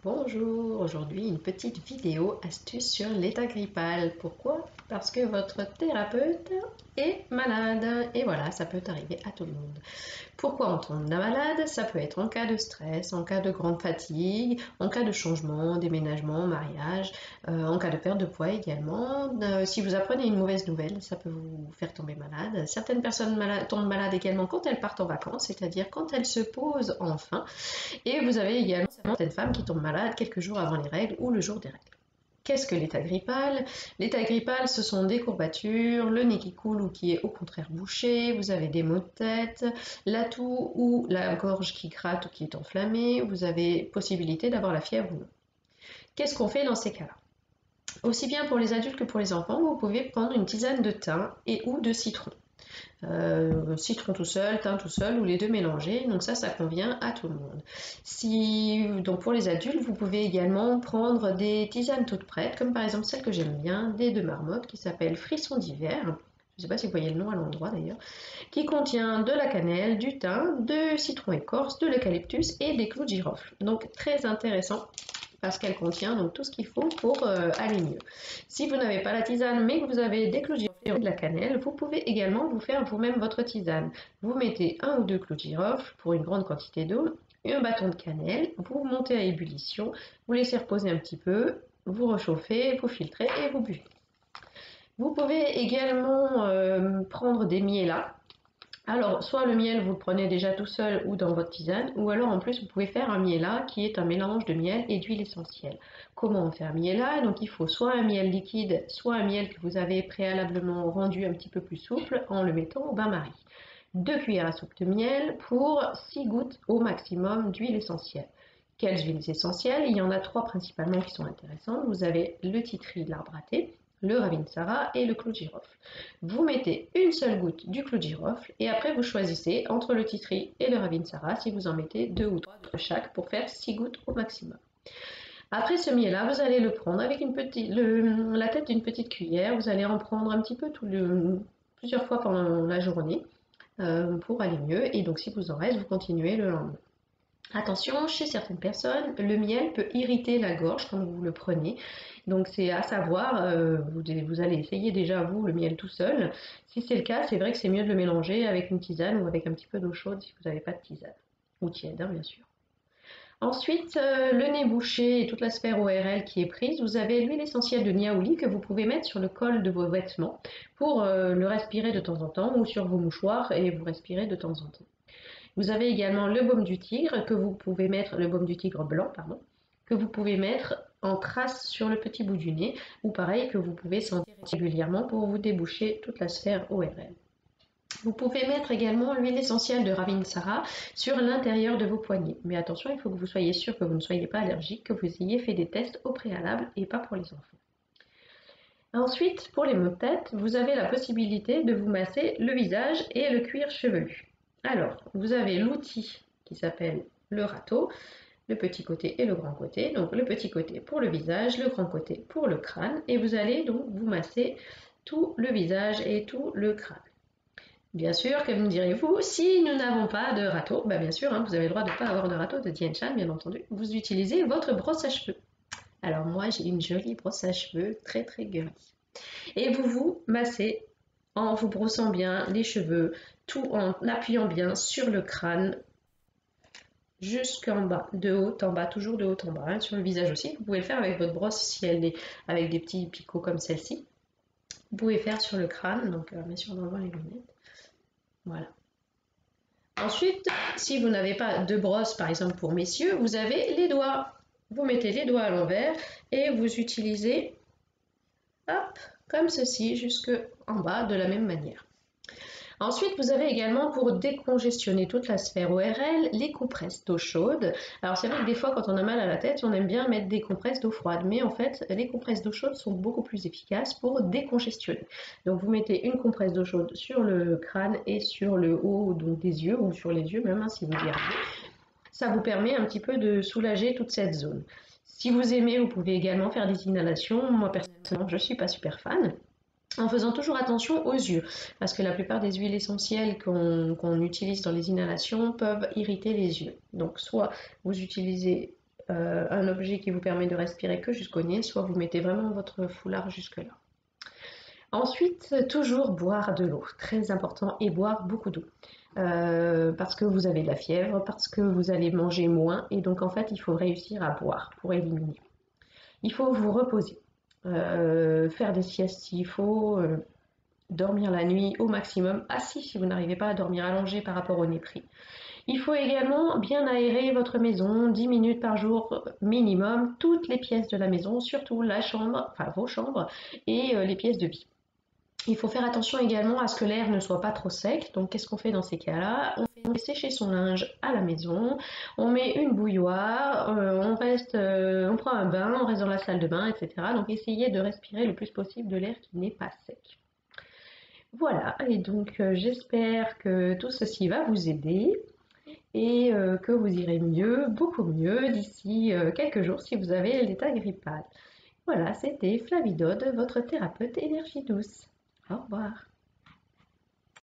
Bonjour, aujourd'hui une petite vidéo astuce sur l'état grippal. Pourquoi? Parce que votre thérapeute est malade et voilà, ça peut arriver à tout le monde. Pourquoi on tombe malade? Ça peut être en cas de stress, en cas de grande fatigue, en cas de changement, déménagement, mariage, en cas de perte de poids également. Si vous apprenez une mauvaise nouvelle, ça peut vous faire tomber malade. Certaines personnes tombent malades également quand elles partent en vacances, c'est-à-dire quand elles se posent enfin. Et vous avez également certaines femmes qui tombent malades quelques jours avant les règles ou le jour des règles. Qu'est-ce que l'état grippal? L'état grippal, ce sont des courbatures, le nez qui coule ou qui est au contraire bouché, vous avez des maux de tête, la toux ou la gorge qui gratte ou qui est enflammée, vous avez possibilité d'avoir la fièvre ou non. Qu'est-ce qu'on fait dans ces cas-là? Aussi bien pour les adultes que pour les enfants, vous pouvez prendre une tisane de thym et ou de citron. Citron tout seul, thym tout seul ou les deux mélangés, donc ça convient à tout le monde. Donc pour les adultes, vous pouvez également prendre des tisanes toutes prêtes, comme par exemple celle que j'aime bien, des deux marmottes, qui s'appelle Frisson d'hiver, je ne sais pas si vous voyez le nom à l'endroit d'ailleurs, qui contient de la cannelle, du thym, de citron écorce, de l'eucalyptus et des clous de girofle. Donc très intéressant parce qu'elle contient donc tout ce qu'il faut pour aller mieux. Si vous n'avez pas la tisane mais que vous avez des clous de girofle et de la cannelle, vous pouvez également vous faire vous-même votre tisane. Vous mettez un ou deux clous de girofle pour une grande quantité d'eau, un bâton de cannelle, vous montez à ébullition, vous laissez reposer un petit peu, vous réchauffez, vous filtrez et vous buvez. Vous pouvez également prendre des mielas. Alors, soit le miel, vous le prenez déjà tout seul ou dans votre tisane, ou alors en plus, vous pouvez faire un miela qui est un mélange de miel et d'huile essentielle. Comment on fait un miela? Donc, il faut soit un miel liquide, soit un miel que vous avez préalablement rendu un petit peu plus souple en le mettant au bain-marie. 2 cuillères à soupe de miel pour 6 gouttes au maximum d'huile essentielle. Quelles huiles essentielles? Il y en a 3 principalement qui sont intéressantes. Vous avez le titri de l'arbre à thé, le ravinsara et le clou de girofle. Vous mettez une seule goutte du clou de girofle et après vous choisissez entre le titri et le ravinsara si vous en mettez 2 ou 3 de chaque pour faire 6 gouttes au maximum. Après ce miel-là, vous allez le prendre avec la tête d'une petite cuillère. Vous allez en prendre un petit peu plusieurs fois pendant la journée pour aller mieux. Et donc si vous en reste, vous continuez le lendemain. Attention, chez certaines personnes, le miel peut irriter la gorge quand vous le prenez. Donc c'est à savoir, vous allez essayer déjà vous le miel tout seul. Si c'est le cas, c'est vrai que c'est mieux de le mélanger avec une tisane ou avec un petit peu d'eau chaude si vous n'avez pas de tisane. Ou tiède, hein, bien sûr. Ensuite, le nez bouché et toute la sphère ORL qui est prise, vous avez l'huile essentielle de niaouli que vous pouvez mettre sur le col de vos vêtements pour le respirer de temps en temps ou sur vos mouchoirs et vous respirez de temps en temps. Vous avez également le baume du tigre que vous pouvez mettre, le baume du tigre blanc, pardon, que vous pouvez mettre en trace sur le petit bout du nez ou pareil que vous pouvez sentir régulièrement pour vous déboucher toute la sphère ORL. Vous pouvez mettre également l'huile essentielle de ravinsara sur l'intérieur de vos poignets. Mais attention, il faut que vous soyez sûr que vous ne soyez pas allergique, que vous ayez fait des tests au préalable et pas pour les enfants. Ensuite, pour les maux de tête, vous avez la possibilité de vous masser le visage et le cuir chevelu. Alors, vous avez l'outil qui s'appelle le râteau, le petit côté et le grand côté. Donc le petit côté pour le visage, le grand côté pour le crâne. Et vous allez donc vous masser tout le visage et tout le crâne. Bien sûr, que me direz-vous, si nous n'avons pas de râteau, bien sûr, hein, vous avez le droit de ne pas avoir de râteau de Tien Shan, bien entendu, vous utilisez votre brosse à cheveux. Alors moi, j'ai une jolie brosse à cheveux très très girly. Et vous vous massez en vous brossant bien les cheveux, tout en appuyant bien sur le crâne, jusqu'en bas, de haut en bas, toujours de haut en bas, hein, sur le visage aussi. Vous pouvez le faire avec votre brosse si elle est avec des petits picots comme celle-ci. Vous pouvez faire sur le crâne, donc bien sûr en enlevant les lunettes. Voilà. Ensuite, si vous n'avez pas de brosse, par exemple pour messieurs, vous avez les doigts. Vous mettez les doigts à l'envers et vous utilisez, hop, comme ceci, jusque en bas de la même manière. Ensuite, vous avez également pour décongestionner toute la sphère ORL les compresses d'eau chaude. Alors c'est vrai que des fois quand on a mal à la tête, on aime bien mettre des compresses d'eau froide, mais en fait les compresses d'eau chaude sont beaucoup plus efficaces pour décongestionner. Donc vous mettez une compresse d'eau chaude sur le crâne et sur le haut donc des yeux, ou sur les yeux même hein, si vous y arrivez. Ça vous permet un petit peu de soulager toute cette zone. Si vous aimez, vous pouvez également faire des inhalations. Moi personnellement, je ne suis pas super fan. En faisant toujours attention aux yeux, parce que la plupart des huiles essentielles qu'on utilise dans les inhalations peuvent irriter les yeux. Donc soit vous utilisez un objet qui vous permet de respirer que jusqu'au nez, soit vous mettez vraiment votre foulard jusque là. Ensuite, toujours boire de l'eau, très important, et boire beaucoup d'eau. Parce que vous avez de la fièvre, parce que vous allez manger moins, et donc en fait il faut réussir à boire pour éliminer. Il faut vous reposer, faire des siestes il faut, dormir la nuit au maximum, assis si vous n'arrivez pas à dormir allongé par rapport au nez pris. Il faut également bien aérer votre maison, 10 minutes par jour minimum, toutes les pièces de la maison, surtout la chambre, enfin vos chambres et les pièces de vie. Il faut faire attention également à ce que l'air ne soit pas trop sec. Donc, qu'est-ce qu'on fait dans ces cas-là? On fait sécher son linge à la maison, on met une bouilloire, on prend un bain, on reste dans la salle de bain, etc. Donc, essayez de respirer le plus possible de l'air qui n'est pas sec. Voilà, et donc j'espère que tout ceci va vous aider et que vous irez mieux, beaucoup mieux d'ici quelques jours si vous avez l'état grippal. Voilà, c'était Flavie Dode, votre thérapeute énergie douce. Au revoir.